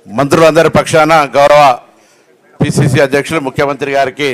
మంత్రులందరి పక్షాన గౌరవ పిసిసి అధ్యక్షులు ముఖ్యమంత్రి గారికి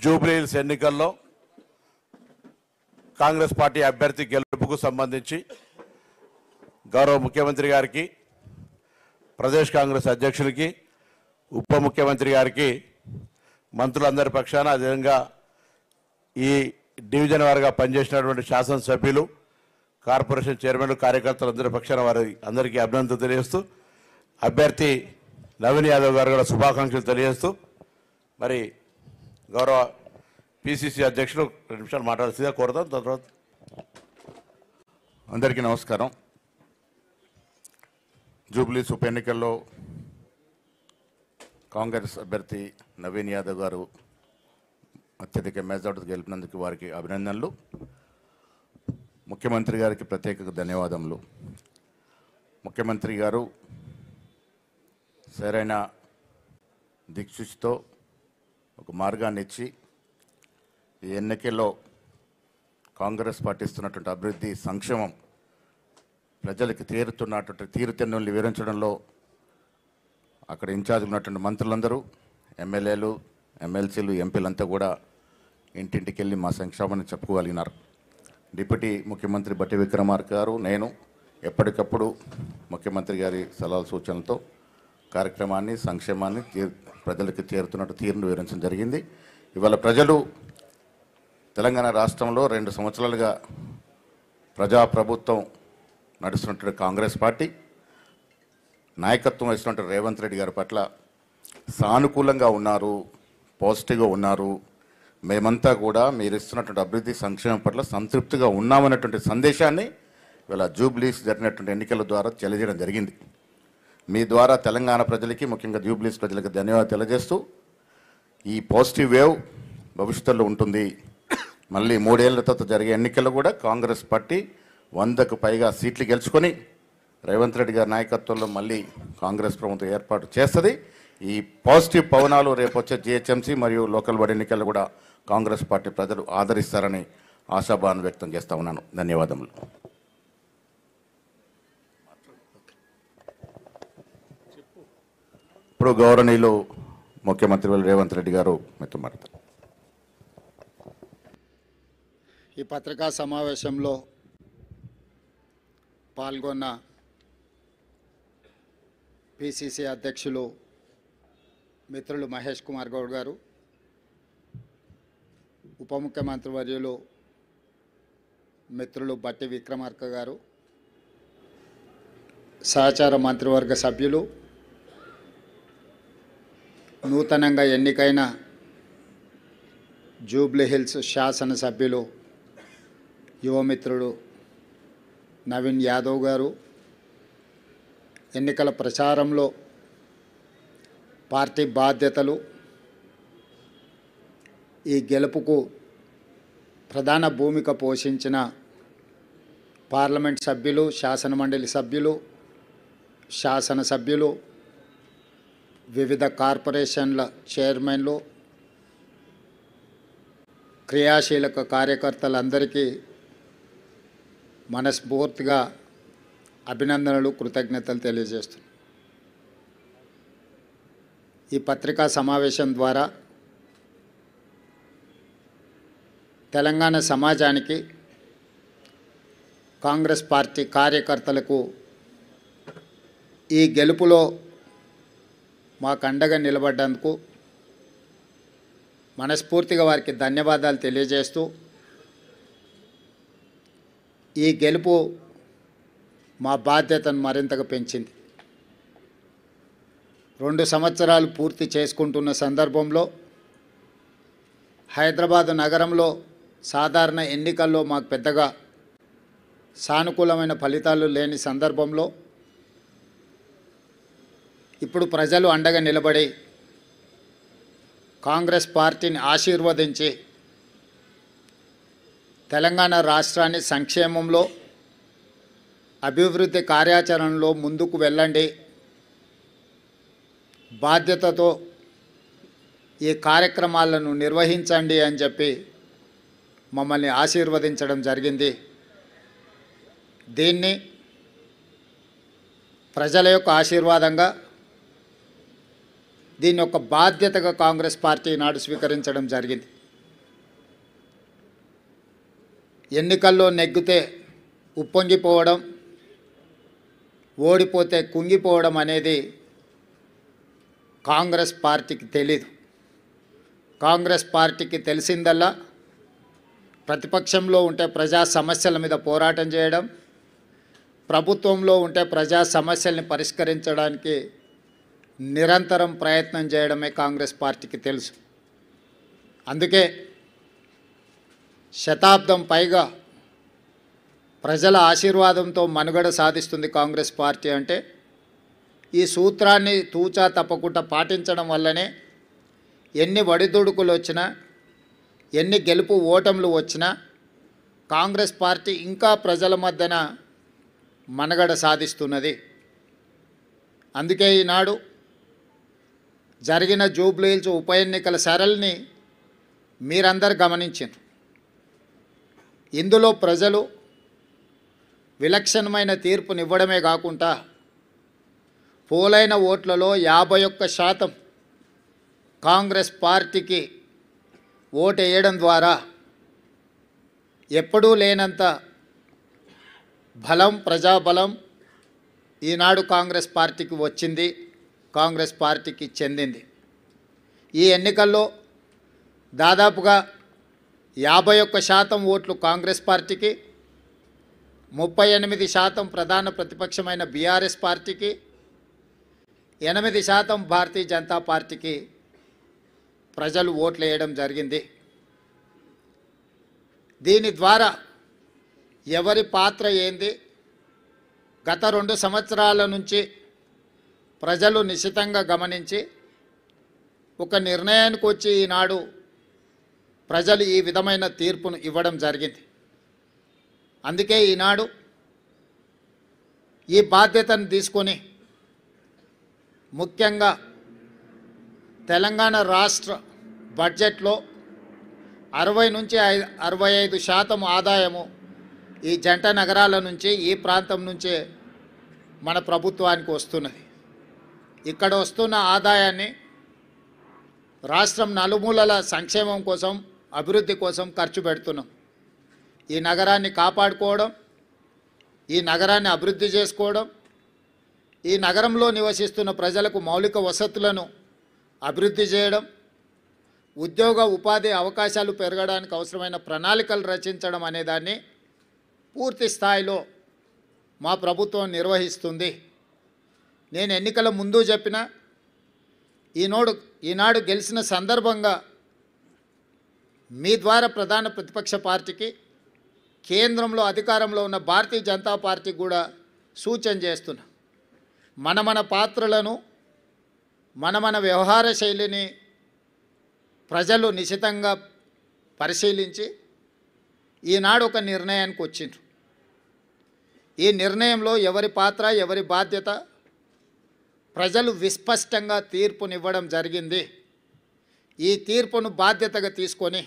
జూబ్లీ హిల్స్ ఎన్నికల్లో కాంగ్రెస్ పార్టీ అభ్యర్థి గెలుపుకు సంబంధించి గౌరవ ముఖ్యమంత్రి గారికి, ప్రదేశ్ కాంగ్రెస్ అధ్యక్షులకి, ఉప ముఖ్యమంత్రి గారికి, మంత్రులందరి పక్షాన, అదేవిధంగా ఈ డివిజన్ వారిగా పనిచేసినటువంటి శాసనసభ్యులు, కార్పొరేషన్ చైర్మన్లు, కార్యకర్తలందరి పక్షాన వారి అందరికీ అభినందనలు తెలియజేస్తూ, అభ్యర్థి నవీన్ యాదవ్ గారు కూడా శుభాకాంక్షలు తెలియజేస్తూ, మరి గౌరవ పిసిసి అధ్యక్షులు 2 నిమిషాలు మాట్లాడాల్సిందిగా కోరుతాం. తర్వాత అందరికీ నమస్కారం. జూబ్లీస్ ఉప ఎన్నికల్లో కాంగ్రెస్ అభ్యర్థి నవీన్ యాదవ్ గారు అత్యధిక మెజార్టీతో గెలిపినందుకు వారికి అభినందనలు. ముఖ్యమంత్రి గారికి ప్రత్యేక ధన్యవాదములు. ముఖ్యమంత్రి గారు సరైన దిక్సూచితో ఒక మార్గాన్ని ఇచ్చి ఈ ఎన్నికల్లో కాంగ్రెస్ పార్టీ ఇస్తున్నటువంటి అభివృద్ధి, సంక్షేమం ప్రజలకు తీరుతెన్నుల్ని వివరించడంలో అక్కడ ఇన్ఛార్జ్ ఉన్నటువంటి మంత్రులందరూ, ఎమ్మెల్యేలు, ఎమ్మెల్సీలు, ఎంపీలంతా కూడా ఇంటింటికి వెళ్ళి మా సంక్షేమాన్ని చెప్పుకోగలిగినారు. డిప్యూటీ ముఖ్యమంత్రి బట్టి విక్రమార్క గారు, నేను ఎప్పటికప్పుడు ముఖ్యమంత్రి గారి సలహా సూచనలతో కార్యక్రమాన్ని, సంక్షేమాన్ని ప్రజలకు చేరుతున్నట్టు తీరును వివరించడం జరిగింది. ఇవాళ ప్రజలు తెలంగాణ రాష్ట్రంలో 2 సంవత్సరాలుగా ప్రజాప్రభుత్వం నడుస్తున్నటువంటి కాంగ్రెస్ పార్టీ నాయకత్వం వహిస్తున్నటువంటి రేవంత్ రెడ్డి గారి పట్ల సానుకూలంగా ఉన్నారు, పాజిటివ్గా ఉన్నారు. మేమంతా కూడా మీరు ఇస్తున్నటువంటి అభివృద్ధి, సంక్షేమం పట్ల సంతృప్తిగా ఉన్నామన్నటువంటి సందేశాన్ని ఇవాళ జూబ్లీస్ జరిగినటువంటి ఎన్నికల ద్వారా తెలియజేయడం జరిగింది. మీ ద్వారా తెలంగాణ ప్రజలకి, ముఖ్యంగా జూబ్లీస్ ప్రజలకు ధన్యవాదాలు తెలియజేస్తూ, ఈ పాజిటివ్ వేవ్ భవిష్యత్తులో ఉంటుంది. మళ్ళీ 3 ఏళ్ల తర్వాత జరిగే ఎన్నికల్లో కూడా కాంగ్రెస్ పార్టీ 100కు పైగా సీట్లు గెలుచుకొని రేవంత్ రెడ్డి గారి నాయకత్వంలో మళ్ళీ కాంగ్రెస్ ప్రభుత్వం ఏర్పాటు చేస్తుంది. ఈ పాజిటివ్ పవనాలు రేపు వచ్చే జిహెచ్ఎంసీ మరియు లోకల్ బాడీ ఎన్నికల్లో కూడా కాంగ్రెస్ పార్టీ ప్రజలు ఆదరిస్తారని ఆశాభావం వ్యక్తం చేస్తా ఉన్నాను. ధన్యవాదములు. ఇప్పుడు గౌరవనీయులు ముఖ్యమంత్రి రేవంత్ రెడ్డి గారు మీతో మాట్లాడతారు. ఈ పత్రికా సమావేశంలో పాల్గొన్న పిసిసి అధ్యక్షులు మిత్రులు మహేష్ కుమార్ గౌడ్ గారు, ఉప ముఖ్యమంత్రి వర్యులు మిత్రులు బట్టి విక్రమార్క గారు, సహచార మంత్రివర్గ సభ్యులు, నూతనంగా ఎన్నికైన జూబ్లీ హిల్స్ శాసనసభ్యులు యువమిత్రుడు నవీన్ యాదవ్ గారు, ఎన్నికల ప్రచారంలో పార్టీ బాధ్యతలు, ఈ గెలుపుకు ప్రధాన భూమిక పోషించిన పార్లమెంట్ సభ్యులు, శాసనమండలి సభ్యులు, శాసనసభ్యులు, వివిధ కార్పొరేషన్ల చైర్మన్లు, క్రియాశీలక కార్యకర్తలందరికీ మనస్ఫూర్తిగా అభినందనలు, కృతజ్ఞతలు తెలియజేస్తున్నాను. ఈ పత్రికా సమావేశం ద్వారా తెలంగాణ సమాజానికి, కాంగ్రెస్ పార్టీ కార్యకర్తలకు ఈ గెలుపులో మాకు అండగా నిలబడ్డందుకు మనస్ఫూర్తిగా వారికి ధన్యవాదాలు తెలియజేస్తూ, ఈ గెలుపు మా బాధ్యతను మరింతగా పెంచింది. 2 సంవత్సరాలు పూర్తి చేసుకుంటున్న సందర్భంలో హైదరాబాద్ నగరంలో సాధారణ ఎన్నికల్లో మాకు పెద్దగా సానుకూలమైన ఫలితాలు లేని సందర్భంలో ఇప్పుడు ప్రజలు అండగా నిలబడి కాంగ్రెస్ పార్టీని ఆశీర్వదించి తెలంగాణ రాష్ట్రాన్ని సంక్షేమంలో అభివృద్ధి కార్యాచరణలో ముందుకు వెళ్ళండి, బాధ్యతతో ఈ కార్యక్రమాలను నిర్వహించండి అని చెప్పి మమ్మల్ని ఆశీర్వదించడం జరిగింది. దీన్ని ప్రజల యొక్క ఆశీర్వాదంగా, దీన్ని ఒక బాధ్యతగా కాంగ్రెస్ పార్టీ నాడు స్వీకరించడం జరిగింది. ఎన్నికల్లో నెగ్గితే ఉప్పొంగిపోవడం, ఓడిపోతే కుంగిపోవడం అనేది కాంగ్రెస్ పార్టీకి తెలీదు. కాంగ్రెస్ పార్టీకి తెలిసిందల్లా ప్రతిపక్షంలో ఉంటే ప్రజా సమస్యల మీద పోరాటం చేయడం, ప్రభుత్వంలో ఉంటే ప్రజా సమస్యల్ని పరిష్కరించడానికి నిరంతరం ప్రయత్నం చేయడమే కాంగ్రెస్ పార్టీకి తెలుసు. అందుకే శతాబ్దం పైగా ప్రజల ఆశీర్వాదంతో మనుగడ సాధిస్తుంది కాంగ్రెస్ పార్టీ. అంటే ఈ సూత్రాన్ని తూచా తప్పకుండా పాటించడం వల్లనే ఎన్ని ఒడిదుడుకులు వచ్చినా, ఎన్ని గెలుపు ఓటములు వచ్చినా కాంగ్రెస్ పార్టీ ఇంకా ప్రజల మధ్యన మనుగడ సాధిస్తున్నది. అందుకే ఈనాడు జరిగిన జూబ్లీహిల్స్ ఉప ఎన్నికల సరళిని మీరందరూ గమనించారు. ఇందులో ప్రజలు విలక్షణమైన తీర్పునివ్వడమే కాకుండా పోలైన ఓట్లలో 51% కాంగ్రెస్ పార్టీకి ఓటేయడం ద్వారా ఎప్పుడూ లేనంత బలం, ప్రజాబలం ఈనాడు కాంగ్రెస్ పార్టీకి వచ్చింది, కాంగ్రెస్ పార్టీకి చెందింది. ఈ ఎన్నికల్లో దాదాపుగా 51% ఓట్లు కాంగ్రెస్ పార్టీకి, 38% ప్రధాన ప్రతిపక్షమైన బీఆర్ఎస్ పార్టీకి, 8% భారతీయ జనతా పార్టీకి ప్రజలు ఓట్లు వేయడం జరిగింది. దీని ద్వారా ఎవరి పాత్ర ఏంది, గత 2 సంవత్సరాల నుంచి ప్రజలు నిశితంగా గమనించి ఒక నిర్ణయానికి వచ్చి ఈనాడు ప్రజలు ఈ విధమైన తీర్పును ఇవ్వడం జరిగింది. అందుకే ఈనాడు ఈ బాధ్యతను తీసుకొని ముఖ్యంగా తెలంగాణ రాష్ట్ర బడ్జెట్లో 60 నుంచి 65% ఆదాయము ఈ జంట నగరాల నుంచి, ఈ ప్రాంతం నుంచే మన ప్రభుత్వానికి వస్తున్నది. ఇక్కడ వస్తున్న ఆదాయాన్ని రాష్ట్రం నలుమూలల సంక్షేమం కోసం, అభివృద్ధి కోసం ఖర్చు పెడుతున్నాం. ఈ నగరాన్ని కాపాడుకోవడం, ఈ నగరాన్ని అభివృద్ధి చేసుకోవడం, ఈ నగరంలో నివసిస్తున్న ప్రజలకు మౌలిక వసతులను అభివృద్ధి చేయడం, ఉద్యోగ ఉపాధి అవకాశాలు పెరగడానికి అవసరమైన ప్రణాళికలు రచించడం అనే దాన్ని పూర్తి స్థాయిలో మా ప్రభుత్వం నిర్వహిస్తుంది. నేను ఎన్నికల ముందు చెప్పిన ఈనాడు గెలిచిన సందర్భంగా మీ ద్వారా ప్రధాన ప్రతిపక్ష పార్టీకి, కేంద్రంలో అధికారంలో ఉన్న భారతీయ జనతా పార్టీకి కూడా సూచన చేస్తున్నా. మన పాత్రలను, మన వ్యవహార శైలిని ప్రజలు నిశితంగా పరిశీలించి ఈనాడు ఒక నిర్ణయానికి వచ్చిండ్రు. ఈ నిర్ణయంలో ఎవరి పాత్ర, ఎవరి బాధ్యత ప్రజలు విస్పష్టంగా తీర్పునివ్వడం జరిగింది. ఈ తీర్పును బాధ్యతగా తీసుకొని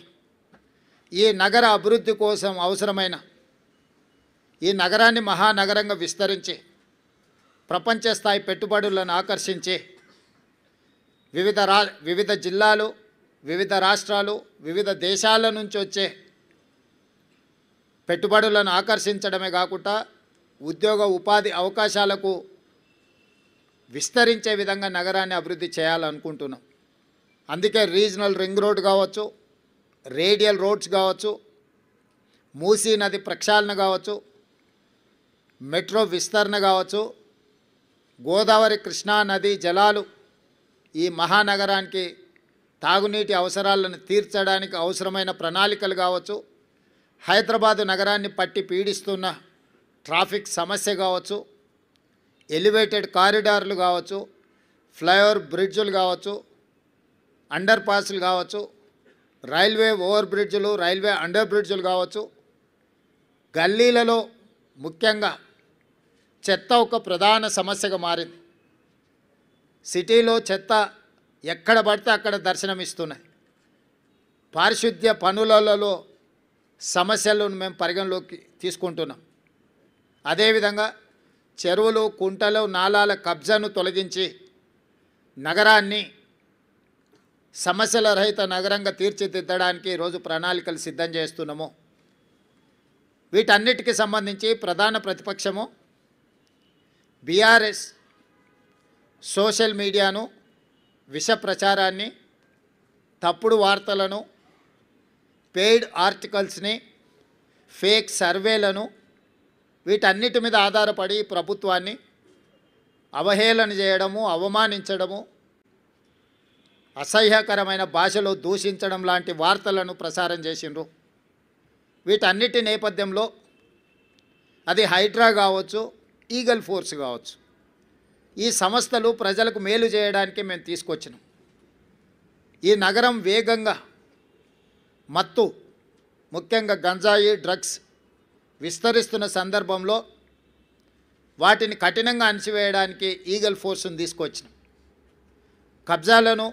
ఈ నగర అభివృద్ధి కోసం అవసరమైన, ఈ నగరాన్ని మహానగరంగా విస్తరించి ప్రపంచ స్థాయి పెట్టుబడులను ఆకర్షించి వివిధ జిల్లాలు, వివిధ రాష్ట్రాలు, వివిధ దేశాల నుంచి వచ్చే పెట్టుబడులను ఆకర్షించడమే కాకుండా ఉద్యోగ ఉపాధి అవకాశాలకు విస్తరించే విధంగా నగరాన్ని అభివృద్ధి చేయాలనుకుంటున్నాం. అందుకే రీజనల్ రింగ్ రోడ్ కావచ్చు, రేడియల్ రోడ్స్ కావచ్చు, మూసీ నది ప్రక్షాళన కావచ్చు, మెట్రో విస్తరణ కావచ్చు, గోదావరి కృష్ణా నది జలాలు ఈ మహానగరానికి తాగునీటి అవసరాలను తీర్చడానికి అవసరమైన ప్రణాళికలు కావచ్చు, హైదరాబాదు నగరాన్ని పట్టి పీడిస్తున్న ట్రాఫిక్ సమస్య కావచ్చు, ఎలివేటెడ్ కారిడార్లు కావచ్చు, ఫ్లైఓవర్ బ్రిడ్జులు కావచ్చు, అండర్ పాస్లు కావచ్చు, రైల్వే ఓవర్ బ్రిడ్జులు, రైల్వే అండర్ బ్రిడ్జులు కావచ్చు, గల్లీలలో ముఖ్యంగా చెత్త ఒక ప్రధాన సమస్యగా మారింది. సిటీలో చెత్త ఎక్కడ పడితే అక్కడ దర్శనమిస్తున్నాయి. పారిశుద్ధ్య పనులలో సమస్యలను మేము పరిగణలోకి తీసుకుంటున్నాం. అదేవిధంగా చెరువులు, కుంటలు, నాలాల కబ్జాను తొలగించి నగరాన్ని సమస్యల రహిత నగరంగా తీర్చిదిద్దడానికి ఈరోజు ప్రణాళికలు సిద్ధం చేస్తున్నాము. వీటన్నిటికీ సంబంధించి ప్రధాన ప్రతిపక్షము బీఆర్ఎస్ సోషల్ మీడియాను, విష ప్రచారాన్ని, తప్పుడు వార్తలను, పెయిడ్ ఆర్టికల్స్ని, ఫేక్ సర్వేలను, వీటన్నిటి మీద ఆధారపడి ప్రభుత్వాన్ని అవహేళన చేయడము, అవమానించడము, అసహ్యకరమైన భాషలో దూషించడం లాంటి వార్తలను ప్రసారం చేసిండ్రు. వీటన్నిటి నేపథ్యంలో అది హైడ్రా కావచ్చు, ఈగల్ ఫోర్స్ కావచ్చు, ఈ సంస్థలు ప్రజలకు మేలు చేయడానికి మేము తీసుకొచ్చినాం. ఈ నగరం వేగంగా మత్తు, ముఖ్యంగా గంజాయి, డ్రగ్స్ విస్తరిస్తున్న సందర్భంలో వాటిని కఠినంగా అణచివేయడానికి ఈగల్ ఫోర్స్ను తీసుకొచ్చినాం. కబ్జాలను,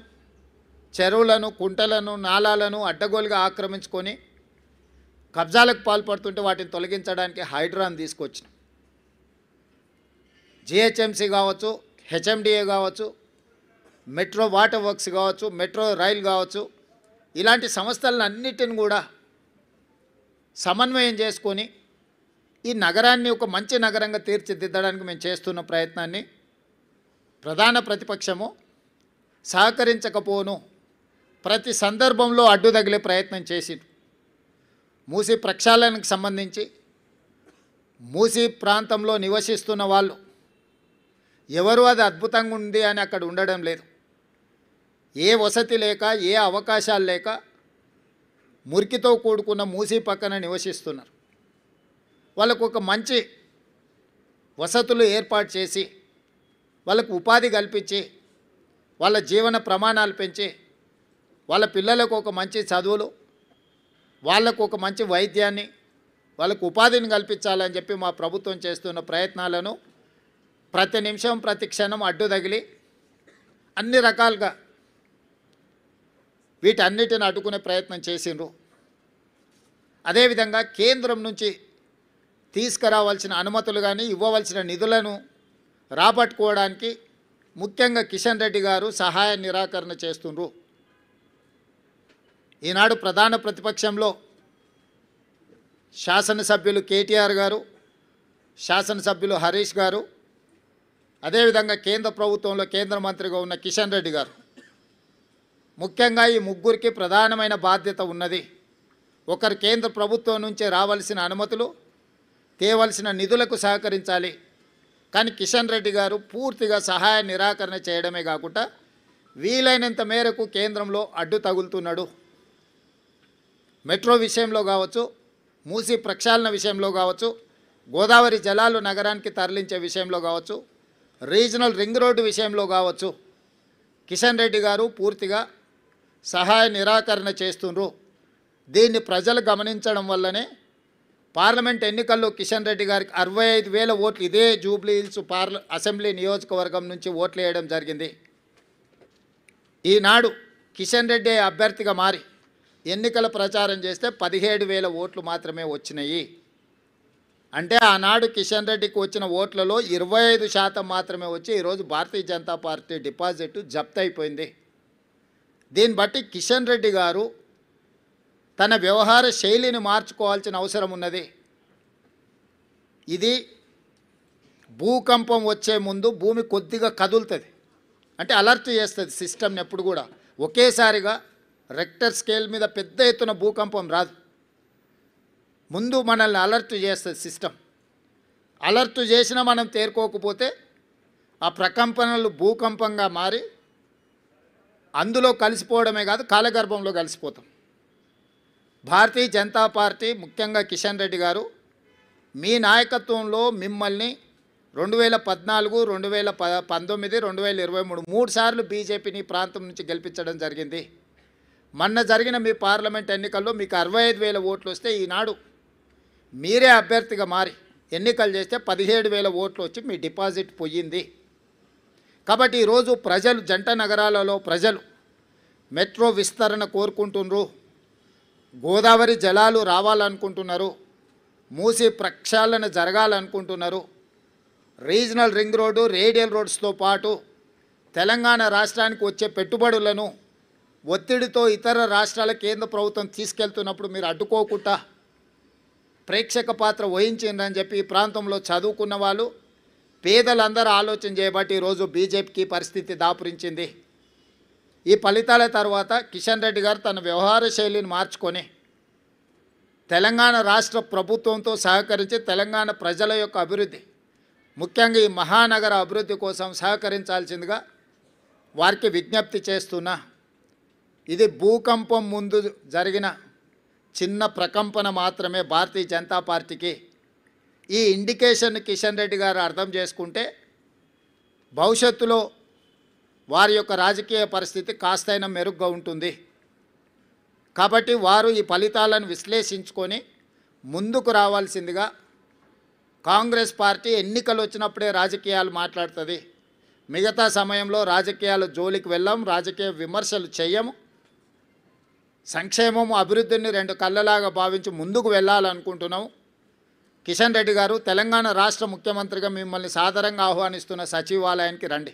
చెరువులను, కుంటలను, నాలాలను అడ్డగోలుగా ఆక్రమించుకొని కబ్జాలకు పాల్పడుతుంటే వాటిని తొలగించడానికి హైడ్రాను తీసుకొచ్చినాం. జిహెచ్ఎంసీ కావచ్చు, హెచ్ఎండిఏ కావచ్చు, మెట్రో వాటర్ వర్క్స్ కావచ్చు, మెట్రో రైల్ కావచ్చు, ఇలాంటి సంస్థలన్నిటిని కూడా సమన్వయం చేసుకొని ఈ నగరాన్ని ఒక మంచి నగరంగా తీర్చిదిద్దడానికి మేము చేస్తున్న ప్రయత్నాన్ని ప్రధాన ప్రతిపక్షము సహకరించకపోను ప్రతి సందర్భంలో అడ్డు తగిలే ప్రయత్నం చేసింది. మూసీ ప్రక్షాళనకు సంబంధించి మూసీ ప్రాంతంలో నివసిస్తున్న వాళ్ళు ఎవరు అది అద్భుతంగా ఉంది అని అక్కడ ఉండడం లేదు. ఏ వసతి లేక, ఏ అవకాశాలు లేక మురికితో కూడుకున్న మూసీ పక్కన నివసిస్తున్నారు. వాళ్ళకు ఒక మంచి వసతులు ఏర్పాటు చేసి, వాళ్ళకు ఉపాధి కల్పించి, వాళ్ళ జీవన ప్రమాణాలు పెంచి, వాళ్ళ పిల్లలకు ఒక మంచి చదువులు, వాళ్ళకు ఒక మంచి వైద్యాన్ని, వాళ్ళకు ఉపాధిని కల్పించాలని చెప్పి మా ప్రభుత్వం చేస్తున్న ప్రయత్నాలను ప్రతి నిమిషం, ప్రతి క్షణం అడ్డు తగిలి అన్ని రకాలుగా వీటన్నిటిని అడ్డుకునే ప్రయత్నం చేసిండ్రు. అదేవిధంగా కేంద్రం నుంచి తీసుకురావాల్సిన అనుమతులు కానీ, ఇవ్వవలసిన నిధులను రాబట్టుకోవడానికి ముఖ్యంగా కిషన్ రెడ్డి గారు సహాయ నిరాకరణ చేస్తుండ్రు. ఈనాడు ప్రధాన ప్రతిపక్షంలో శాసనసభ్యులు కేటీఆర్ గారు, శాసనసభ్యులు హరీష్ గారు, అదేవిధంగా కేంద్ర ప్రభుత్వంలో కేంద్ర మంత్రిగా ఉన్న కిషన్ రెడ్డి గారు, ముఖ్యంగా ఈ ముగ్గురికి ప్రధానమైన బాధ్యత ఉన్నది. ఒకరు కేంద్ర ప్రభుత్వం నుంచి రావాల్సిన అనుమతులు, తేవలసిన నిధులకు సహకరించాలి. కానీ కిషన్ రెడ్డి గారు పూర్తిగా సహాయ నిరాకరణ చేయడమే కాకుండా వీలైనంత మేరకు కేంద్రంలో అడ్డు తగులుతున్నాడు. మెట్రో విషయంలో కావచ్చు, మూసీ ప్రక్షాళన విషయంలో కావచ్చు, గోదావరి జలాలు నగరానికి తరలించే విషయంలో కావచ్చు, రీజనల్ రింగ్ రోడ్డు విషయంలో కావచ్చు, కిషన్ రెడ్డి గారు పూర్తిగా సహాయ నిరాకరణ చేస్తుండ్రు. దీన్ని ప్రజలు గమనించడం వల్లనే పార్లమెంట్ ఎన్నికల్లో కిషన్ రెడ్డి గారికి 65,000 ఓట్లు ఇదే జూబ్లీ హిల్స్ అసెంబ్లీ నియోజకవర్గం నుంచి ఓట్లు వేయడం జరిగింది. ఈనాడు కిషన్ రెడ్డి అభ్యర్థిగా మారి ఎన్నికల ప్రచారం చేస్తే 17,000 ఓట్లు మాత్రమే వచ్చినాయి. అంటే ఆనాడు కిషన్ రెడ్డికి వచ్చిన ఓట్లలో 25% మాత్రమే వచ్చి ఈరోజు భారతీయ జనతా పార్టీ డిపాజిట్ జప్తు అయిపోయింది. దీన్ని బట్టి కిషన్ రెడ్డి గారు తన వ్యవహార శైలిని మార్చుకోవాల్సిన అవసరం ఉన్నది. ఇది భూకంపం వచ్చే ముందు భూమి కొద్దిగా కదులుతుంది, అంటే అలర్ట్ చేస్తుంది సిస్టమ్ని. ఎప్పుడు కూడా ఒకేసారిగా రెక్టర్ స్కేల్ మీద పెద్ద ఎత్తున భూకంపం రాదు. ముందు మనల్ని అలర్ట్ చేస్తుంది సిస్టమ్. అలర్ట్ చేసినా మనం తేరుకోకపోతే ఆ ప్రకంపనలు భూకంపంగా మారి అందులో కలిసిపోవడమే కాదు, కాలగర్భంలో కలిసిపోతాం. భారతీయ జనతా పార్టీ ముఖ్యంగా కిషన్ రెడ్డి గారు మీ నాయకత్వంలో మిమ్మల్ని 2014, 2019, 2023 3 సార్లు బీజేపీని ప్రాంతం నుంచి గెలిపించడం జరిగింది. మొన్న జరిగిన మీ పార్లమెంట్ ఎన్నికల్లో మీకు 65,000 ఓట్లు వస్తే ఈనాడు మీరే అభ్యర్థిగా మారి ఎన్నికలు చేస్తే 17,000 ఓట్లు వచ్చి మీ డిపాజిట్ పోయింది. కాబట్టి ఈరోజు ప్రజలు జంట నగరాలలో ప్రజలు మెట్రో విస్తరణ కోరుకుంటున్నారు, గోదావరి జలాలు రావాలనుకుంటున్నారు, మూసి ప్రక్షాళన జరగాలనుకుంటున్నారు, రీజనల్ రింగ్ రోడ్డు, రేడియల్ రోడ్స్తో పాటు తెలంగాణ రాష్ట్రానికి వచ్చే పెట్టుబడులను ఒత్తిడితో ఇతర రాష్ట్రాల కేంద్ర ప్రభుత్వం తీసుకెళ్తున్నప్పుడు మీరు అడ్డుకోకుండా ప్రేక్షక పాత్ర వహించిందని చెప్పి ఈ ప్రాంతంలో చదువుకున్న వాళ్ళు పేదలందరూ ఆలోచన చేయబట్టి ఈరోజు బీజేపీకి పరిస్థితి దాపురించింది. ఈ ఫలితాల తర్వాత కిషన్ రెడ్డి గారు తన వ్యవహార శైలిని మార్చుకొని తెలంగాణ రాష్ట్ర ప్రభుత్వంతో సహకరించి తెలంగాణ ప్రజల యొక్క అభివృద్ధి, ముఖ్యంగా ఈ మహానగర అభివృద్ధి కోసం సహకరించాల్సిందిగా వారికి విజ్ఞప్తి చేస్తున్నా. ఇది భూకంపం ముందు జరిగిన చిన్న ప్రకంపన మాత్రమే భారతీయ జనతా పార్టీకి. ఈ ఇండికేషన్ కిషన్ రెడ్డి గారు అర్థం చేసుకుంటే భవిష్యత్తులో వారి యొక్క రాజకీయ పరిస్థితి కాస్తైనా మెరుగ్గా ఉంటుంది. కాబట్టి వారు ఈ ఫలితాలను విశ్లేషించుకొని ముందుకు రావాల్సిందిగా, కాంగ్రెస్ పార్టీ ఎన్నికలు వచ్చినప్పుడే రాజకీయాలు మాట్లాడుతుంది, మిగతా సమయంలో రాజకీయాల జోలికి వెళ్ళాం, రాజకీయ విమర్శలు చేయము, సంక్షేమము అభివృద్ధిని 2 కళ్ళలాగా భావించి ముందుకు వెళ్ళాలనుకుంటున్నాం. కిషన్ రెడ్డి గారు, తెలంగాణ రాష్ట్ర ముఖ్యమంత్రిగా మిమ్మల్ని సాదరంగా ఆహ్వానిస్తున్న సచివాలయానికి రండి.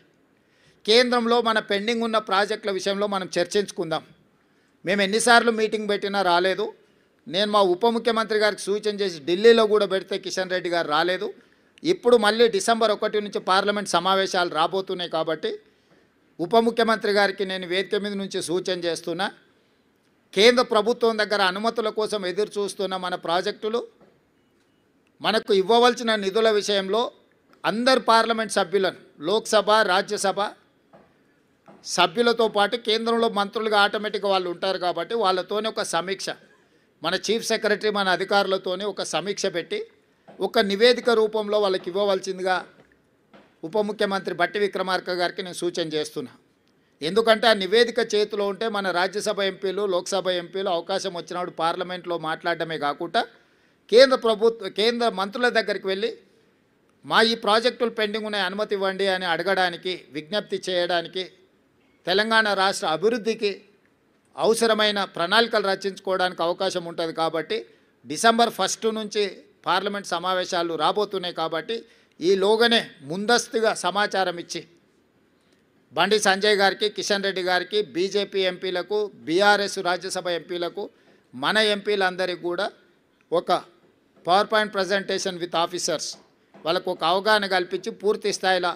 కేంద్రంలో మన పెండింగ్ ఉన్న ప్రాజెక్టుల విషయంలో మనం చర్చించుకుందాం. మేము ఎన్నిసార్లు మీటింగ్ పెట్టినా రాలేదు. నేను మా ఉప ముఖ్యమంత్రి గారికి సూచన చేసి ఢిల్లీలో కూడా పెడితే కిషన్ రెడ్డి గారు రాలేదు. ఇప్పుడు మళ్ళీ డిసెంబర్ 1 నుంచి పార్లమెంట్ సమావేశాలు రాబోతున్నాయి కాబట్టి ఉప ముఖ్యమంత్రి గారికి నేను వేదిక మీద నుంచి సూచన చేస్తున్నా. కేంద్ర ప్రభుత్వం దగ్గర అనుమతుల కోసం ఎదురు చూస్తున్న మన ప్రాజెక్టులు, మనకు ఇవ్వవలసిన నిధుల విషయంలో అందరు పార్లమెంట్ సభ్యులను, లోక్సభ, రాజ్యసభ సభ్యులతో పాటు కేంద్రంలో మంత్రులుగా ఆటోమేటిక్గా వాళ్ళు ఉంటారు కాబట్టి వాళ్ళతోనే ఒక సమీక్ష, మన చీఫ్ సెక్రటరీ మన అధికారులతోనే ఒక సమీక్ష పెట్టి ఒక నివేదిక రూపంలో వాళ్ళకి ఇవ్వవలసిందిగా ఉప ముఖ్యమంత్రి బట్టి విక్రమార్క గారికి నేను సూచన చేస్తున్నా. ఎందుకంటే ఆ నివేదిక చేతిలో ఉంటే మన రాజ్యసభ ఎంపీలు, లోక్సభ ఎంపీలు అవకాశం వచ్చినప్పుడు పార్లమెంట్లో మాట్లాడడమే కాకుండా కేంద్ర మంత్రుల దగ్గరికి వెళ్ళి మా ఈ ప్రాజెక్టులు పెండింగ్ ఉన్నాయి, అనుమతి ఇవ్వండి అని అడగడానికి, విజ్ఞప్తి చేయడానికి, తెలంగాణ రాష్ట్ర అభివృద్ధికి అవసరమైన ప్రణాళికలు రచించుకోవడానికి అవకాశం ఉంటుంది. కాబట్టి డిసెంబర్ 1 నుంచి పార్లమెంట్ సమావేశాలు రాబోతున్నాయి కాబట్టి ఈలోగానే ముందస్తుగా సమాచారం ఇచ్చి బండి సంజయ్ గారికి, కిషన్ రెడ్డి గారికి, బీజేపీ ఎంపీలకు, బీఆర్ఎస్ రాజ్యసభ ఎంపీలకు, మన ఎంపీలందరికీ కూడా ఒక power point presentation with officers వాళ్ళకు ఒక అవగాహన కల్పించి పూర్తి స్థాయిలో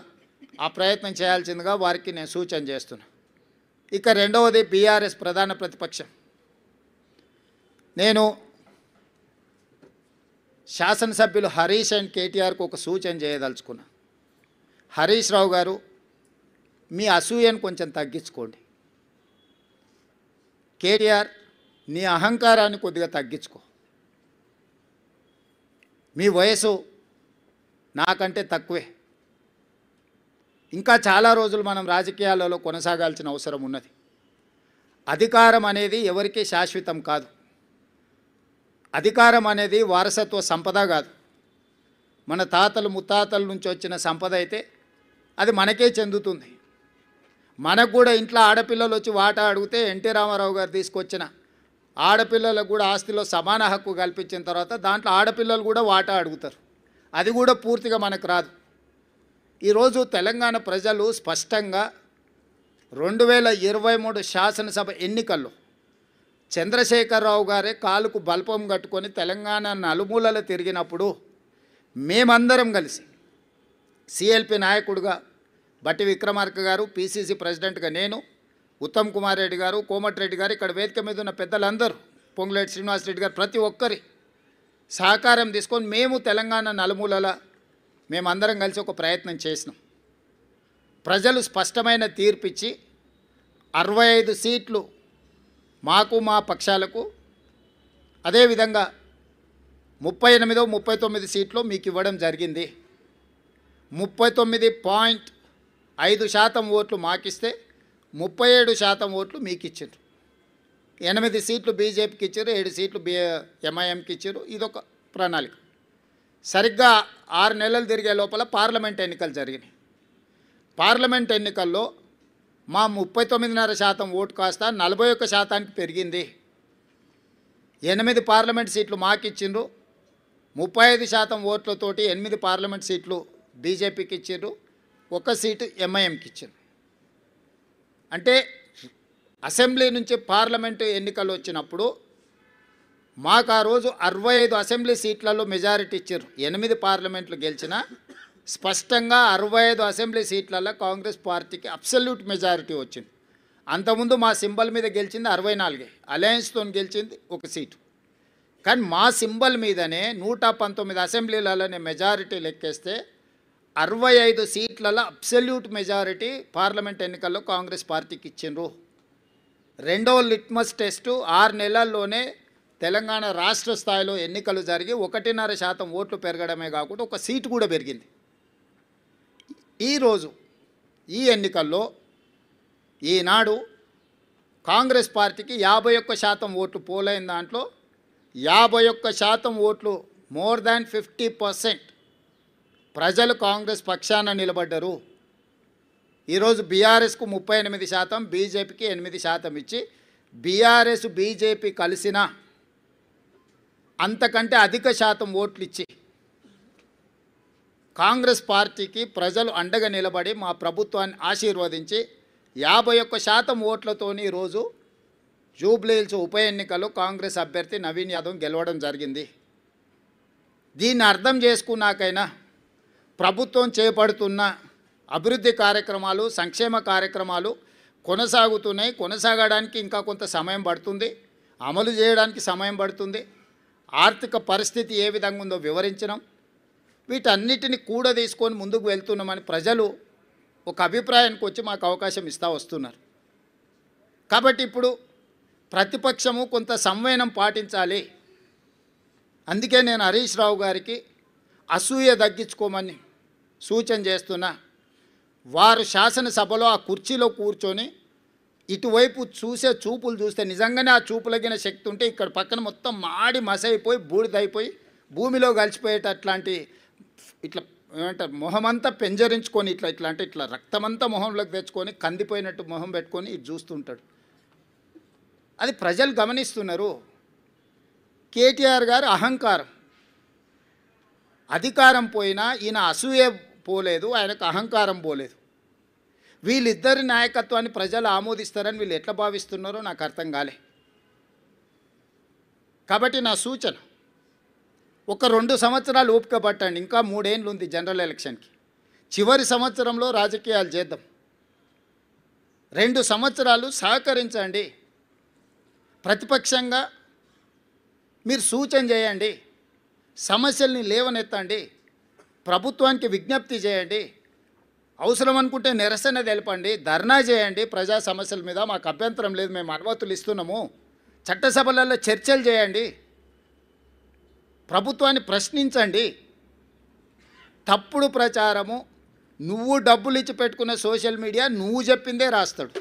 ఆ ప్రయత్నం చేయాల్సిందిగా వారికి నేను సూచన చేస్తున్నా. ఇక రెండవది బీఆర్ఎస్ ప్రధాన ప్రతిపక్షం. నేను శాసనసభ్యులు హరీష్ అండ్ కేటీఆర్కు ఒక సూచన చేయదలుచుకున్నా. హరీష్ రావు గారు, మీ అసూయను కొంచెం తగ్గించుకోండి. కేటీఆర్, నీ అహంకారాన్ని కొద్దిగా తగ్గించుకో. మీ వయసు నాకంటే తక్కువే. ఇంకా చాలా రోజులు మనం రాజకీయాలలో కొనసాగాల్సిన అవసరం ఉన్నది. అధికారం అనేది ఎవరికీ శాశ్వతం కాదు. అధికారం అనేది వారసత్వ సంపద కాదు. మన తాతలు ముత్తాతల నుంచి వచ్చిన సంపద అయితే అది మనకే చెందుతుంది. మనకు కూడా ఇంట్లో ఆడపిల్లలు వచ్చి వాటా అడిగితే ఎన్టీ రామారావు గారు తీసుకొచ్చిన ఆడపిల్లలకు కూడా ఆస్తిలో సమాన హక్కు కల్పించిన తర్వాత దాంట్లో ఆడపిల్లలు కూడా వాటా అడుగుతారు. అది కూడా పూర్తిగా మనకు రాదు. ఈరోజు తెలంగాణ ప్రజలు స్పష్టంగా 2023 శాసనసభ ఎన్నికల్లో చంద్రశేఖరరావు గారే కాలుకు బల్పం కట్టుకొని తెలంగాణ నలుమూలలు తిరిగినప్పుడు మేమందరం కలిసి, సిఎల్పి నాయకుడిగా బట్టి విక్రమార్క గారు, పిసిసి ప్రెసిడెంట్గా నేను, ఉత్తమ్ కుమార్ రెడ్డి గారు, కోమటిరెడ్డి గారు, ఇక్కడ వేదిక మీద ఉన్న పెద్దలందరూ, పొంగులేటి శ్రీనివాసరెడ్డి గారు, ప్రతి ఒక్కరి సహకారం తీసుకొని మేము తెలంగాణ నలుమూలల మేమందరం కలిసి ఒక ప్రయత్నం చేసినాం. ప్రజలు స్పష్టమైన తీర్పిచ్చి 65 సీట్లు మాకు మా పక్షాలకు, అదేవిధంగా 39 సీట్లు మీకు ఇవ్వడం జరిగింది. 39.5% ఓట్లు మాకిస్తే 37% ఓట్లు మీకు ఇచ్చారు. 8 సీట్లు బీజేపీకి ఇచ్చారు, 7 సీట్లు ఎంఐఎంకి ఇచ్చారు. ఇదొక ప్రణాళిక. సరిగ్గా 6 నెలలు తిరిగే లోపల పార్లమెంట్ ఎన్నికలు జరిగినాయి. పార్లమెంట్ ఎన్నికల్లో మా 39.5% ఓటు కాస్త 41%కి పెరిగింది. 8 పార్లమెంట్ సీట్లు మాకు ఇచ్చిండ్రు, 35% ఓట్లతోటి 8 పార్లమెంట్ సీట్లు బీజేపీకి ఇచ్చిండ్రు, 1 సీటు ఎంఐఎంకి ఇచ్చిండ్రు. అంటే అసెంబ్లీ నుంచి పార్లమెంటు ఎన్నికలు వచ్చినప్పుడు మాకు ఆ రోజు 65 అసెంబ్లీ సీట్లలో మెజారిటీ ఇచ్చారు. 8 పార్లమెంట్లు గెలిచిన స్పష్టంగా 65 అసెంబ్లీ సీట్లలో కాంగ్రెస్ పార్టీకి అబ్సల్యూట్ మెజారిటీ వచ్చింది. అంతకుముందు మా సింబల్ మీద గెలిచింది 64, అలయన్స్తో గెలిచింది 1 సీటు. కానీ మా సింబల్ మీదనే 119 అసెంబ్లీలలోనే మెజారిటీ లెక్కేస్తే 65 సీట్లలో అబ్సల్యూట్ మెజారిటీ పార్లమెంట్ ఎన్నికల్లో కాంగ్రెస్ పార్టీకి ఇచ్చిండ్రు. రెండవ లిట్మస్ టెస్టు 6 నెలల్లోనే తెలంగాణ రాష్ట్ర స్థాయిలో ఎన్నికలు జరిగి 1.5% ఓట్లు పెరగడమే కాకుండా 1 సీటు కూడా పెరిగింది. ఈరోజు ఈ ఎన్నికల్లో ఈనాడు కాంగ్రెస్ పార్టీకి 51% ఓట్లు పోలైన దాంట్లో 51% ఓట్లు, మోర్ దాన్ 50% ప్రజలు కాంగ్రెస్ పక్షాన నిలబడ్డరు. ఈరోజు బీఆర్ఎస్కు 38%, బీజేపీకి 8% ఇచ్చి బీఆర్ఎస్ బీజేపీ కలిసిన అంతకంటే అధిక శాతం ఓట్లు ఇచ్చి కాంగ్రెస్ పార్టీకి ప్రజలు అండగా నిలబడి మా ప్రభుత్వాన్ని ఆశీర్వదించి 51% ఓట్లతోని ఈరోజు జూబ్లీహిల్స్ ఉప ఎన్నికల్లో కాంగ్రెస్ అభ్యర్థి నవీన్ యాదవ్ గెలవడం జరిగింది. దీన్ని అర్థం చేసుకున్నాకైనా ప్రభుత్వం చేపడుతున్న అభివృద్ధి కార్యక్రమాలు, సంక్షేమ కార్యక్రమాలు కొనసాగుతున్నాయి. కొనసాగడానికి ఇంకా కొంత సమయం పడుతుంది, అమలు చేయడానికి సమయం పడుతుంది. ఆర్థిక పరిస్థితి ఏ విధంగా ఉందో వివరించడం, వీటన్నిటిని కూడా తీసుకొని ముందుకు వెళ్తున్నామని ప్రజలు ఒక అభిప్రాయానికి వచ్చి మాకు అవకాశం ఇస్తూ వస్తున్నారు. కాబట్టి ఇప్పుడు ప్రతిపక్షము కొంత సంవయనం పాటించాలి. అందుకే నేను హరీష్ రావు గారికి అసూయ తగ్గించుకోమని సూచన చేస్తున్నా. వారు శాసనసభలో ఆ కుర్చీలో కూర్చొని ఇటువైపు చూసే చూపులు చూస్తే నిజంగానే ఆ చూపులగిన శక్తి ఉంటే ఇక్కడ పక్కన మొత్తం మాడి మసైపోయి బూడిదైపోయి భూమిలో కలిసిపోయేటట్లాంటి ఇట్లా ఏమంటారు మొహమంతా పెంజరించుకొని ఇట్లా అంటే ఇట్లా రక్తమంతా మొహంలోకి తెచ్చుకొని కందిపోయినట్టు మొహం పెట్టుకొని ఇటు చూస్తుంటాడు. అది ప్రజలు గమనిస్తున్నారు. కేటీఆర్ గారు అహంకారం, అధికారం పోయినా ఈయన అసూయ పోలేదు, ఆయనకు అహంకారం పోలేదు. వీళ్ళిద్దరి నాయకత్వాన్ని ప్రజలు ఆమోదిస్తారని వీళ్ళు ఎట్లా భావిస్తున్నారో నాకు అర్థం కాలే. కాబట్టి నా సూచన, ఒక 2 సంవత్సరాలు ఓపిక పట్టండి. ఇంకా 3 ఏళ్ళు ఉంది జనరల్ ఎలక్షన్కి. చివరి సంవత్సరంలో రాజకీయాలు చేద్దాం. 2 సంవత్సరాలు సహకరించండి. ప్రతిపక్షంగా మీరు సూచన చేయండి, సమస్యల్ని లేవనెత్తండి, ప్రభుత్వానికి విజ్ఞప్తి చేయండి, అవసరం అనుకుంటే నిరసన తెలపండి, ధర్నా చేయండి. ప్రజా సమస్యల మీద మాకు అభ్యంతరం లేదు, మేము అనుమతులు ఇస్తున్నాము. చట్టసభలలో చర్చలు చేయండి, ప్రభుత్వాన్ని ప్రశ్నించండి. తప్పుడు ప్రచారము, నువ్వు డబ్బులు ఇచ్చి పెట్టుకున్న సోషల్ మీడియా నువ్వు చెప్పిందే రాస్తాడు,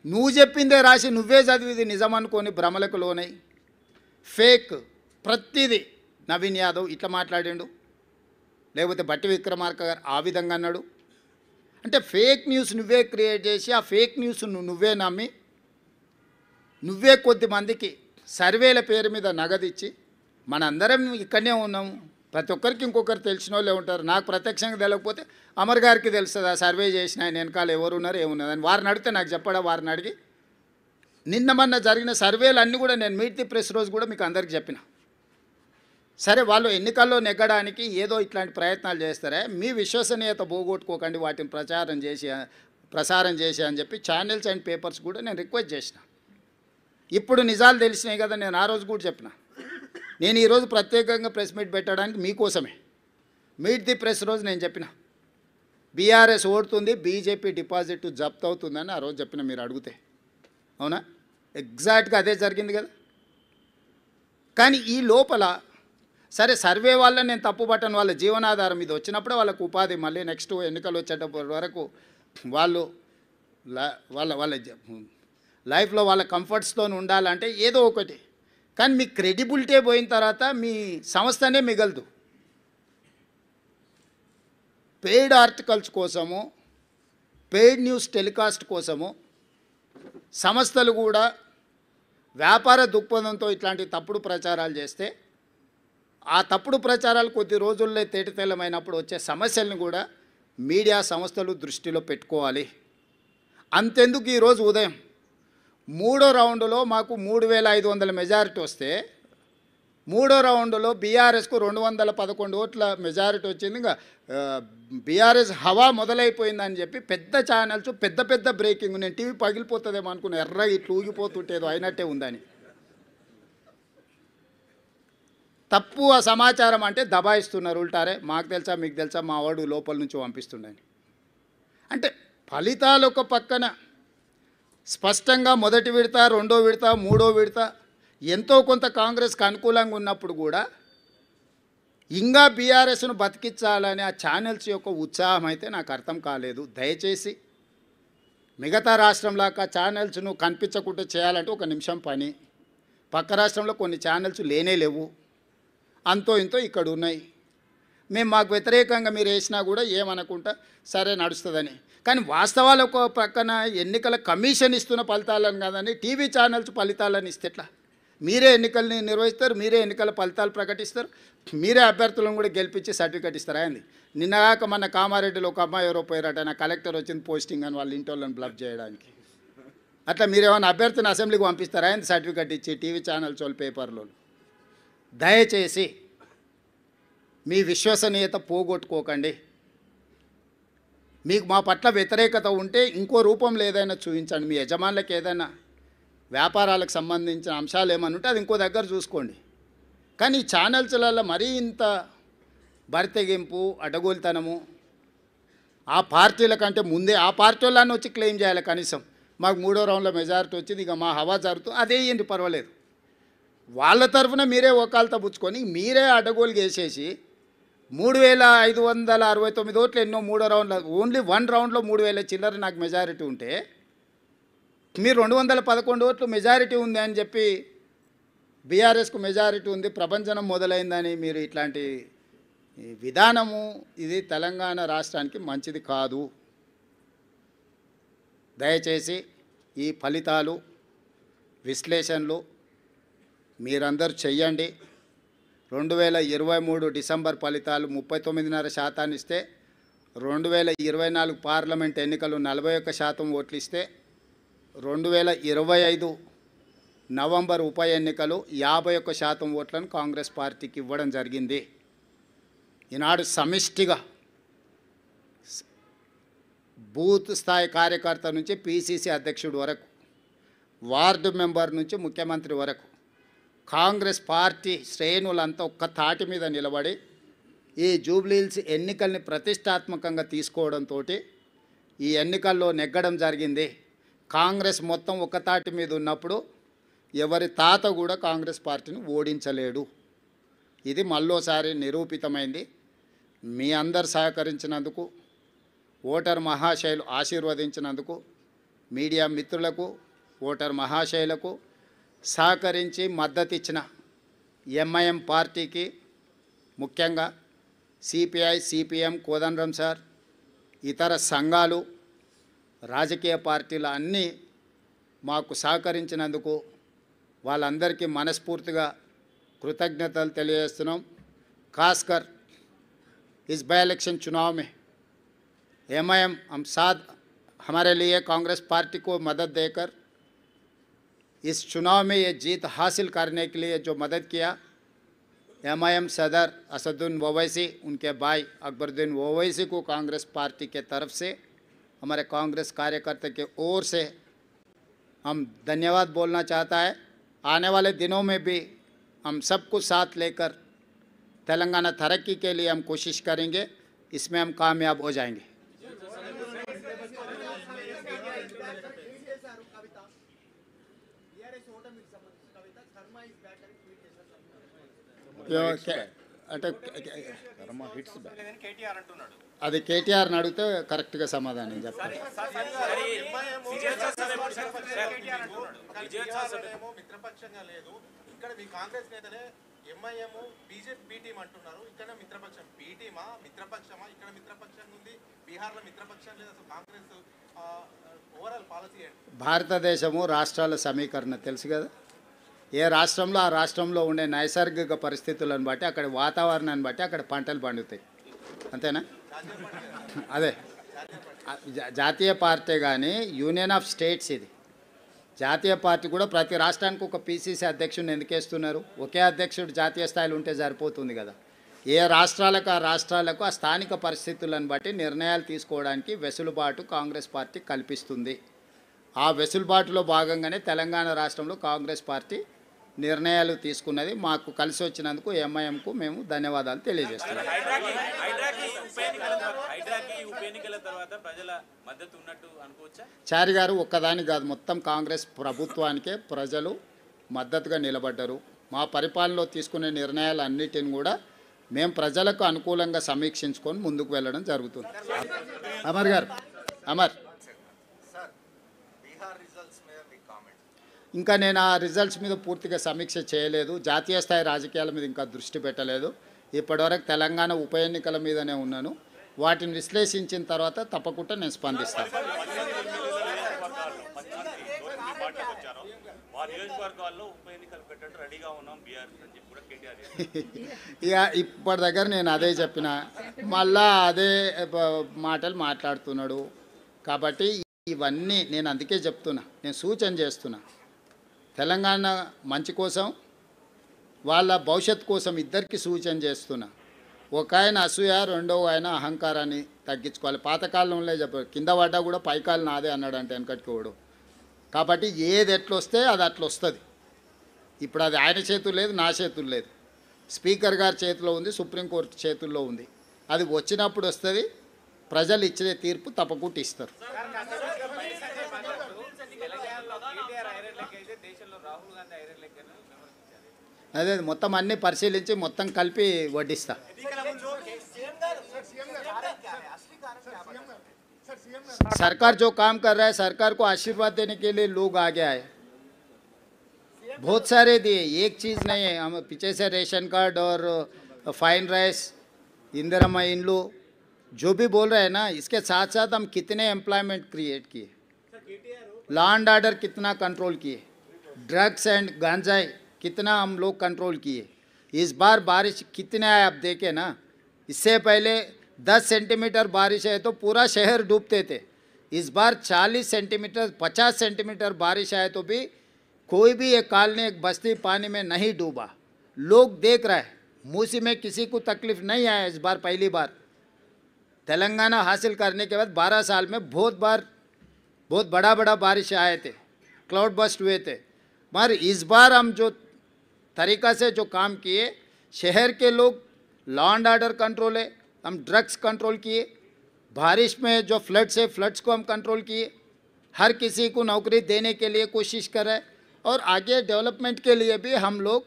నువ్వు చెప్పిందే రాసి నువ్వే చదివిది నిజం అనుకొని భ్రమలకు లోనై ఫేక్ ప్రతిదీ. నవీన్ యాదవ్ ఇట్లా మాట్లాడిండు, లేకపోతే బట్టి విక్రమార్క గారు ఆ విధంగా అన్నాడు. అంటే ఫేక్ న్యూస్ నువ్వే క్రియేట్ చేసి ఆ ఫేక్ న్యూస్ నువ్వే నమ్మి నువ్వే కొద్దిమందికి సర్వేల పేరు మీద నగదిచ్చి మనందరం ఇక్కడనే ఉన్నాము, ప్రతి ఒక్కరికి ఇంకొకరు తెలిసిన వాళ్ళే ఉంటారు. నాకు ప్రత్యక్షంగా తెలియకపోతే అమర్ గారికి తెలుస్తుంది, ఆ సర్వే చేసిన ఆయన వెనకాల ఎవరున్నారు ఏమున్నారు అని. వారిని అడిగితే నాకు చెప్పడా, వారిని అడిగి నిన్న మొన్న జరిగిన సర్వేలు అన్నీ కూడా నేను మీట్ ది ప్రెస్ రోజు కూడా మీకు అందరికీ చెప్పిన. సరే, వాళ్ళు ఎన్నికల్లో నెగ్గడానికి ఏదో ఇట్లాంటి ప్రయత్నాలు చేస్తారే, మీ విశ్వసనీయత పోగొట్టుకోకండి, వాటిని ప్రసారం చేసి అని చెప్పి ఛానల్స్ అండ్ పేపర్స్ కూడా నేను రిక్వెస్ట్ చేసిన. ఇప్పుడు నిజాలు తెలిసినాయి కదా, నేను ఆ రోజు కూడా చెప్పిన. నేను ఈరోజు ప్రత్యేకంగా ప్రెస్ మీట్ పెట్టడానికి మీకోసమే మీట్ ది ప్రెస్ రోజు నేను చెప్పిన, బీఆర్ఎస్ ఓడుతుంది, బీజేపీ డిపాజిట్ జప్తు అవుతుందని ఆ రోజు చెప్పిన మీరు అడిగితే. అవునా? ఎగ్జాక్ట్గా అదే జరిగింది కదా. కానీ ఈ లోపల సరే సర్వే వాళ్ళని నేను తప్పుపట్టను, వాళ్ళ జీవనాధారం ఇది వచ్చినప్పుడే వాళ్ళకు ఉపాధి, మళ్ళీ నెక్స్ట్ ఎన్నికలు వచ్చేటప్పటి వరకు వాళ్ళు వాళ్ళ వాళ్ళ లైఫ్లో వాళ్ళ కంఫర్ట్స్తో ఉండాలంటే ఏదో ఒకటి. కానీ మీ క్రెడిబిలిటీ పోయిన తర్వాత మీ సంస్థనే మిగలదు. పెయిడ్ ఆర్టికల్స్ కోసము, పెయిడ్ న్యూస్ టెలికాస్ట్ కోసము సంస్థలు కూడా వ్యాపార దృక్పథంతో ఇట్లాంటి తప్పుడు ప్రచారాలు చేస్తే ఆ తప్పుడు ప్రచారాలు కొద్ది రోజుల్లో తేటతెల్లమైనప్పుడు వచ్చే సమస్యలను కూడా మీడియా సంస్థలు దృష్టిలో పెట్టుకోవాలి. అంతెందుకు ఈరోజు ఉదయం 3వ రౌండ్లో మాకు 3,500 మెజారిటీ వస్తే 3వ రౌండ్లో బీఆర్ఎస్కు 211 ఓట్ల మెజారిటీ వచ్చింది. ఇంకా బీఆర్ఎస్ హవా మొదలైపోయిందని చెప్పి పెద్ద ఛానల్స్ పెద్ద పెద్ద బ్రేకింగ్, నేను టీవీ పగిలిపోతుందేమో అనుకున్నా, ఎర్రగా ఇట్లా ఊగిపోతుంటేదో అయినట్టే ఉందని. తప్పు ఆ సమాచారం అంటే దబాయిస్తున్నారు ఉల్టారే. మాకు తెలుసా మీకు తెలుసా, మా వాడు లోపల నుంచి పంపిస్తుండని. అంటే ఫలితాలు ఒక పక్కన స్పష్టంగా మొదటి విడత, రెండో విడత, మూడో విడత ఎంతో కొంత కాంగ్రెస్కి అనుకూలంగా ఉన్నప్పుడు కూడా ఇంకా బీఆర్ఎస్ను బతికించాలని ఆ ఛానల్స్ యొక్క ఉత్సాహం అయితే నాకు అర్థం కాలేదు. దయచేసి మిగతా రాష్ట్రంలాగా ఛానల్స్ను కనిపించకుండా చేయాలంటే ఒక నిమిషం పని. పక్క రాష్ట్రంలో కొన్ని ఛానల్స్ లేనే లేవు, అంతో ఇంతో ఇక్కడ ఉన్నాయి. మేము మాకు వ్యతిరేకంగా మీరు వేసినా కూడా ఏమనుకుంటా సరే నడుస్తుందని. కానీ వాస్తవాలు ఒక పక్కన ఎన్నికల కమిషన్ ఇస్తున్న ఫలితాలను కాదని టీవీ ఛానల్స్ ఫలితాలను ఇస్తే ఎట్లా? మీరే ఎన్నికల్ని నిర్వహిస్తారు, మీరే ఎన్నికల ఫలితాలు ప్రకటిస్తారు, మీరే అభ్యర్థులను కూడా గెలిపించి సర్టిఫికేట్ ఇస్తారా అండి? నిన్నగాక మన కామారెడ్డిలో ఒక అమ్మాయి ఎవరో పోయారట, నా కలెక్టర్ వచ్చింది పోస్టింగ్ అని వాళ్ళ ఇంటి వాళ్ళని బ్లఫ్ చేయడానికి. అట్లా మీరేమైనా అభ్యర్థిని అసెంబ్లీకి పంపిస్తారా అండి సర్టిఫికేట్ ఇచ్చి టీవీ ఛానల్స్ వాళ్ళు పేపర్లో? దయచేసి మీ విశ్వసనీయత పోగొట్టుకోకండి. మీకు మా పట్ల వ్యతిరేకత ఉంటే ఇంకో రూపంలో ఏదైనా చూపించండి. మీ యజమానులకు ఏదైనా వ్యాపారాలకు సంబంధించిన అంశాలు ఏమన్నా ఉంటే అది ఇంకో దగ్గర చూసుకోండి. కానీ ఈ ఛానల్స్లలో మరీ ఇంత బరితెగింపు, అడ్డగోలుతనము, ఆ పార్టీల కంటే ముందే ఆ పార్టీ వాళ్ళని వచ్చి క్లెయిమ్ చేయాలి. కనీసం మాకు 3వ రౌండ్లో మెజారిటీ వచ్చింది, ఇక మా హవా జరుగుతుంది, అదే ఏంటి పర్వాలేదు. వాళ్ళ తరఫున మీరే ఒకాలతో పుచ్చుకొని మీరే అడ్డగోలు వేసేసి 3,569 ఓట్లు ఎన్నో 3వ రౌండ్లో, ఓన్లీ 1 రౌండ్లో 3,000 చిల్లర నాకు మెజారిటీ ఉంటే మీరు 211 ఓట్లు మెజారిటీ ఉంది అని చెప్పి బీఆర్ఎస్కు మెజారిటీ ఉంది, ప్రభంజనం మొదలైందని మీరు ఇట్లాంటి విధానము ఇది తెలంగాణ రాష్ట్రానికి మంచిది కాదు. దయచేసి ఈ ఫలితాలు విశ్లేషణలు మీరందరూ చెయ్యండి. 2023 డిసెంబర్ ఫలితాలు 39.5% ఇస్తే 2024 పార్లమెంట్ ఎన్నికలు 41% ఓట్లు ఇస్తే 2025 నవంబర్ ఉప ఎన్నికలు 51% ఓట్లను కాంగ్రెస్ పార్టీకి ఇవ్వడం జరిగింది. ఈనాడు సమిష్టిగా బూత్ స్థాయి కార్యకర్త నుంచి పీసీసీ అధ్యక్షుడు వరకు, వార్డు మెంబర్ నుంచి ముఖ్యమంత్రి వరకు కాంగ్రెస్ పార్టీ శ్రేణులంతా ఒక్క తాటి మీద నిలబడి ఈ జూబ్లీహిల్స్ ఎన్నికల్ని ప్రతిష్టాత్మకంగా తీసుకోవడంతో ఈ ఎన్నికల్లో నెగ్గడం జరిగింది. కాంగ్రెస్ మొత్తం ఒక తాటి మీద ఉన్నప్పుడు ఎవరి తాత కూడా కాంగ్రెస్ పార్టీని ఓడించలేడు. ఇది మళ్ళోసారి నిరూపితమైంది. మీ అందరు సహకరించినందుకు, ఓటర్ మహాశయులు ఆశీర్వదించినందుకు, మీడియా మిత్రులకు, ఓటర్ మహాశయులకు సహకరించి మద్దతు ఇచ్చిన ఎంఐఎం పార్టీకి, ముఖ్యంగా సిపిఐ, సిపిఎం, కోదండరాం సార్, ఇతర సంఘాలు, రాజకీయ పార్టీలు అన్నీ మాకు సహకరించినందుకు వాళ్ళందరికీ మనస్ఫూర్తిగా कृतज्ञतలు తెలియజేస్తున్నాం. खासकर इस बाई इलेक्शन चुनाव में एमआईएम हम साथ हमारे लिए कांग्रेस पार्टी को मदद देकर इस चुनाव में ये जीत हासिल करने के लिए जो मदद किया, एमआईएम सदर असदुद्दीन ओवैसी, उनके भाई अकबरुद्दीन ओवैसी को कांग्रेस पार्टी के तरफ से, हमारे कांग्रेस कार्यकर्ता के ओर से हम धन्यवाद बोलना चाहता है. आने वाले दिनों में भी हम सबको साथ लेकर तेलंगाना तरक्की के लिए हम कोशिश करेंगे, इसमें हम कामयाब हो जाएंगे. అంటే అది కేటీఆర్ని అడిగితే కరెక్ట్గా సమాధానం చెప్తారు. మిత్రపక్షంగా లేదు ఇక్కడ మీ కాంగ్రెస్ నేతలే ఎంఐఎం బీజేపీ బి టీం అంటున్నారు. ఇక్కడ మిత్రపక్షం బి టీమా మిత్రపక్షమా? ఇక్కడ మిత్రపక్షంగా ఉంది, బీహార్లో మిత్రపక్షం లేదు. అసలు కాంగ్రెస్ ఓవరాల్ పాలసీ ఏంటి? భారతదేశము రాష్ట్రాల సమీకరణ తెలుసు కదా. ఏ రాష్ట్రంలో ఆ రాష్ట్రంలో ఉండే నైసర్గిక పరిస్థితులను బట్టి అక్కడ వాతావరణాన్ని బట్టి అక్కడ పంటలు పండుతాయి, అంతేనా? అదే జాతీయ పార్టీ కానీ యూనియన్ ఆఫ్ స్టేట్స్ ఇది. జాతీయ పార్టీ కూడా ప్రతి రాష్ట్రానికి ఒక పీసీసీ అధ్యక్షుడిని ఎందుకు వేస్తున్నారు? ఒకే అధ్యక్షుడు జాతీయ స్థాయిలో ఉంటే సరిపోతుంది కదా. ఏ రాష్ట్రాలకు ఆ రాష్ట్రాలకు ఆ స్థానిక పరిస్థితులను బట్టి నిర్ణయాలు తీసుకోవడానికి వెసులుబాటు కాంగ్రెస్ పార్టీ కల్పిస్తుంది. ఆ వెసులుబాటులో భాగంగానే తెలంగాణ రాష్ట్రంలో కాంగ్రెస్ పార్టీ నిర్ణయాలు తీసుకున్నది. మాకు కలిసి వచ్చినందుకు ఎంఐఎంకు మేము ధన్యవాదాలు తెలియజేస్తున్నాం. చారి గారు ఒక్కదాని కాదు, మొత్తం కాంగ్రెస్ ప్రభుత్వానికే ప్రజలు మద్దతుగా నిలబడ్డారు. మా పరిపాలనలో తీసుకునే నిర్ణయాలన్నిటిని కూడా మేము ప్రజలకు అనుకూలంగా సమీక్షించుకొని ముందుకు వెళ్ళడం జరుగుతుంది. అమర్ గారు, అమర్, ఇంకా నేను ఆ రిజల్ట్స్ మీద పూర్తిగా సమీక్ష చేయలేదు. జాతీయ స్థాయి రాజకీయాల మీద ఇంకా దృష్టి పెట్టలేదు. ఇప్పటివరకు తెలంగాణ ఉప ఎన్నికల మీదనే ఉన్నాను. వాటిని విశ్లేషించిన తర్వాత తప్పకుండా నేను స్పందిస్తాను. ఇక ఇప్పటి దగ్గర నేను అదే చెప్పిన, మళ్ళా అదే మాటలు మాట్లాడుతున్నాడు. కాబట్టి ఇవన్నీ నేను అందుకే చెప్తున్నా, నేను సూచన చేస్తున్నా. తెలంగాణ మంచి కోసం, వాళ్ళ భవిష్యత్తు కోసం ఇద్దరికి సూచన చేస్తున్నా. ఒక ఆయన అసూయ, రెండవ ఆయన అహంకారాన్ని తగ్గించుకోవాలి. పాతకాలంలో చెప్పారు, కింద పడ్డా కూడా పైకాలు నాదే అన్నాడు అంటే వెనకటికి ఓడు. కాబట్టి ఏది ఎట్లొస్తే అది అట్లా వస్తుంది. ఇప్పుడు అది ఆయన చేతులు లేదు, నా చేతులు లేదు, స్పీకర్ గారి చేతిలో ఉంది, సుప్రీంకోర్టు చేతుల్లో ఉంది. అది వచ్చినప్పుడు వస్తుంది. ప్రజలు ఇచ్చే తీర్పు తప్పకుండా ఇస్తారు. అదే మొత్తం అన్నీ పరిశీలించి మొత్తం కలిపి వడ్డిస్తా. सरकार जो काम कर रहा है, सरकार को आशीर्वाद देने के लिए लोग आगे आए, बहुत सारे दिए, एक चीज़ नहीं है. हम पीछे से रेशन कार्ड और फाइन राइस, इंदिरा इंड्लू जो भी बोल रहे हैं ना, इसके साथ साथ हम कितने एम्प्लॉयमेंट क्रिएट किए, लॉ एंड ऑर्डर कितना कंट्रोल किए, ड्रग्स एंड गांजाई कितना हम लोग कंट्रोल किए. इस बार बारिश कितने आए आप देखे ना. इससे पहले 10 सेंटीमीटर बारिश है तो पूरा शहर डूबते थे. इस बार 40 सेंटीमीटर 50 सेंटीमीटर बारिश आए तो भी कोई भी एक कॉलोनी एक बस्ती पानी में नहीं डूबा. लोग देख रहे हैं, मूसी में किसी को तकलीफ नहीं आया. इस बार पहली बार तेलंगाना हासिल करने के बाद 12 साल में बहुत बड़ा बारिश आए थे, क्लाउड बस्ट हुए थे. मगर इस बार हम जो तरीक़ा से जो काम किए, शहर के लोग लॉ एंड ऑर्डर कंट्रोल है, हम ड्रग्स कंट्रोल किए, बारिश में जो फ्लड्स है फ्लड्स को हम कंट्रोल किए, हर किसी को नौकरी देने के लिए कोशिश कर रहे हैं. और आगे डेवलपमेंट के लिए भी हम लोग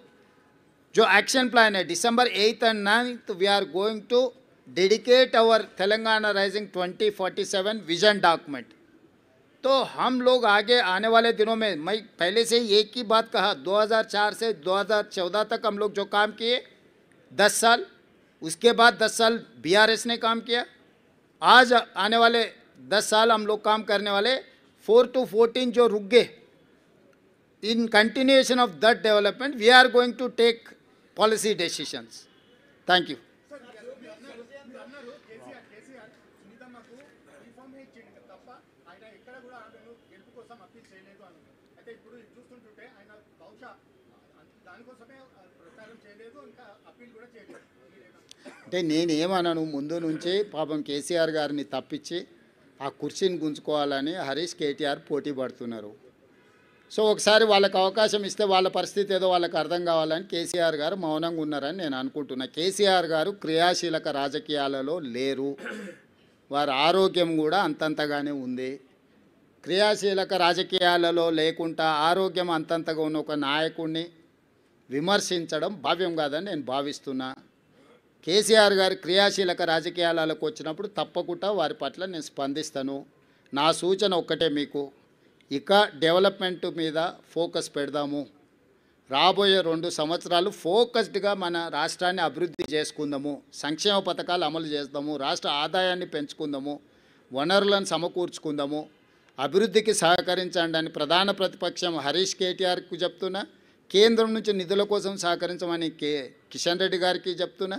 जो एक्शन प्लान है, December 8th and 9th we are going to dedicate our Telangana rising 2047 vision document. तो हम लोग आगे आने वाले दिनों में, मैं पहले से ही एक ही बात कहा, 2004 से 2014 तक हम लोग जो काम किए 10 साल, उसके बाद 10 साल BRS ने काम किया. आज आने वाले 10 साल हम लोग काम करने वाले. 4 to 14 जो रुक गए, in continuation of that development we are going to take policy decisions. Thank you. అంటే నేనేమన్నాను, ముందు నుంచి పాపం కేసీఆర్ గారిని తప్పించి ఆ కుర్చీని గుంజుకోవాలని హరీష్ కేటీఆర్ పోటీ పడుతున్నారు. సో ఒకసారి వాళ్ళకి అవకాశం ఇస్తే వాళ్ళ పరిస్థితి ఏదో వాళ్ళకి అర్థం కావాలని కేసీఆర్ గారు మౌనంగా ఉన్నారని నేను అనుకుంటున్నా. కేసీఆర్ గారు క్రియాశీలక రాజకీయాలలో లేరు, వారి ఆరోగ్యం కూడా అంతంతగానే ఉంది. క్రియాశీలక రాజకీయాలలో లేకుండా ఆరోగ్యం అంతంతగా ఉన్న ఒక నాయకుడిని విమర్శించడం భావ్యం కాదని నేను భావిస్తున్నా. కేసీఆర్ గారు క్రియాశీలక రాజకీయాలకు వచ్చినప్పుడు తప్పకుండా వారి పట్ల నేను స్పందిస్తాను. నా సూచన ఒక్కటే మీకు, ఇక డెవలప్మెంట్ మీద ఫోకస్ పెడదాము. రాబోయే 2 సంవత్సరాలు ఫోకస్డ్గా మన రాష్ట్రాన్ని అభివృద్ధి చేసుకుందాము, సంక్షేమ పథకాలు అమలు చేద్దాము, రాష్ట్ర ఆదాయాన్ని పెంచుకుందాము, వనరులను సమకూర్చుకుందాము, అభివృద్ధికి సహకరించండి అని ప్రధాన ప్రతిపక్షం హరీష్ కేటీఆర్కి చెప్తున్నా, కేంద్రం నుంచి నిధుల కోసం సహకరించమని కిషన్ రెడ్డి గారికి చెప్తున్నా.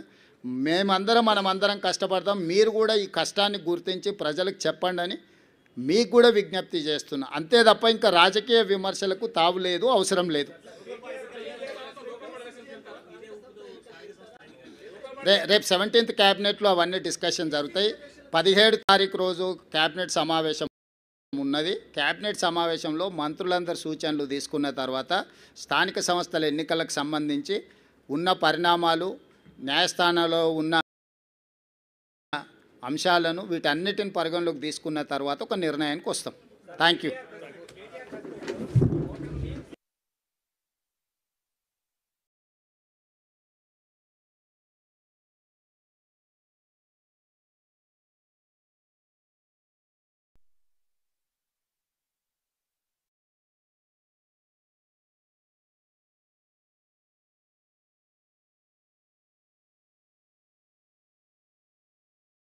మనమందరం కష్టపడతాం, మీరు కూడా ఈ కష్టాన్ని గుర్తించి ప్రజలకు చెప్పండి అని మీకు కూడా విజ్ఞప్తి చేస్తున్నా. అంతే తప్ప ఇంకా రాజకీయ విమర్శలకు తావు లేదు, అవసరం లేదు. రేపు 17th క్యాబినెట్లో అవన్నీ డిస్కషన్ జరుగుతాయి. 17 తారీఖు రోజు క్యాబినెట్ సమావేశం ఉన్నది. క్యాబినెట్ సమావేశంలో మంత్రులందరి సూచనలు తీసుకున్న తర్వాత స్థానిక సంస్థల ఎన్నికలకు సంబంధించి ఉన్న పరిణామాలు, న్యాయస్థానంలో ఉన్న అంశాలను వీటన్నిటిని పరిగణలోకి తీసుకున్న తర్వాత ఒక నిర్ణయానికి వస్తాం. Thank you.